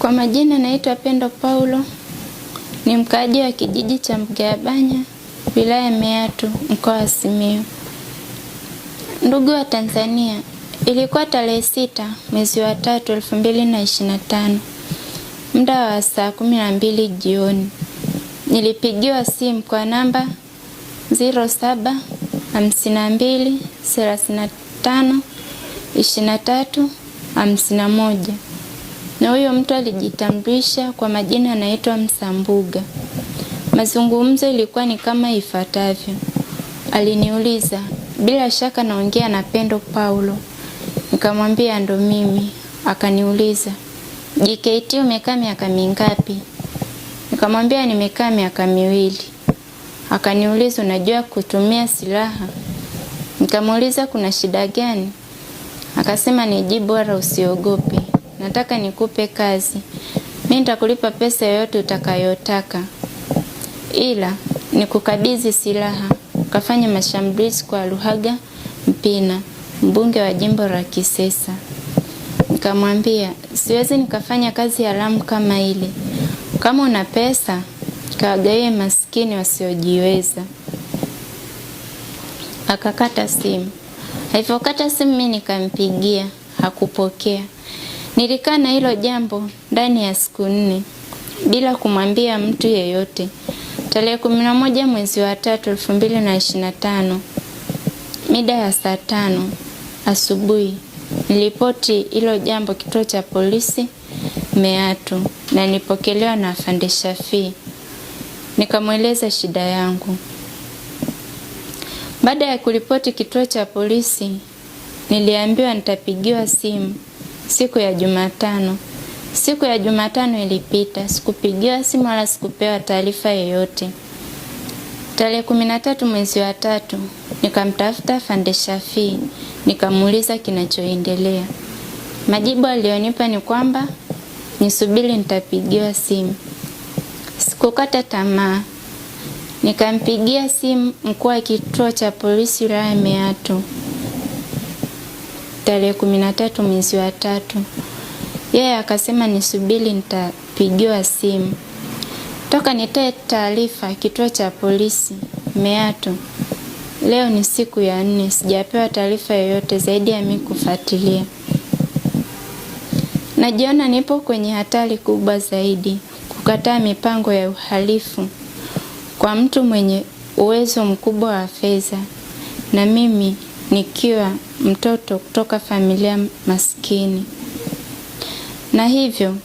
Kwa majina naitwa Pendo Paulo, ni mkaaji wa kijiji cha Mgabanya, wilaya Meatu, mkoa wa Simiyu. Ndugu wa Tanzania, ilikuwa tarehe 6 mwezi wa 3 2025, muda wa saa 12 jioni. Nilipigiwa simu kwa namba 07 52 35 23 51. Na huyo mtu alijitambulisha kwa majina anaitwa Msambuga. Mazungumzo ilikuwa ni kama ifuatavyo. Aliniuliza, bila shaka naongea na Pendo Paulo. Nikamwambia ndo mimi. Akaniuliza, JKT umekaa miaka mingapi? Nikamwambia nimekaa miaka 2. Akaniuliza, unajua kutumia silaha? Nikamuuliza kuna shida gani? Akasema nijibu wala usiogope. Nataka nikupe kazi. Mimi nitakulipa pesa yoyote utakayotaka. Ila nikukabidhi silaha. Ukafanya mashambulizi kwa Luhaga Mpina, mbunge wa jimbo la Kisesa. Nikamwambia siwezi nikafanya kazi haramu kama ile. Kama una pesa, kawagawie maskini wasiojiweza. Akakata simu. Alipokata simu mimi nikampigia, hakupokea. Nilikaa na hilo jambo ndani ya siku 4 bila kumwambia mtu yeyote. Tarehe 11 mwezi wa 3 2025, mida ya saa 5 asubuhi, nilipoti hilo jambo kituo cha polisi Meatu na nilipokelewa na Afande Shafii. Nikamweleza shida yangu. Baada ya kuripoti kituo cha polisi, niliambiwa nitapigiwa simu siku ya Jumatano. Siku ya Jumatano ilipita, sikupigiwa simu wala sikupewa taarifa yoyote. Tarehe 13 mwezi wa 3, nikamtafuta Afande Shafii, nikamuuliza kinachoendelea. Majibu alionipa ni kwamba nisubiri nitapigiwa simu. Sikukata tamaa. Nikampigia simu mkuu wa kituo cha polisi wilaya Meatu. Tarehe 13 mwezi wa 3. Yeye akasema nisubiri nitapigiwa simu. Toka nitoe taarifa kituo cha polisi Meatu. Leo ni siku ya 4, sijapewa taarifa yoyote zaidi ya mimi kufuatilia. Najiona nipo kwenye hatari kubwa zaidi, kukataa mipango ya uhalifu kwa mtu mwenye uwezo mkubwa wa fedha, na mimi nikiwa mtoto kutoka familia maskini. Na hivyo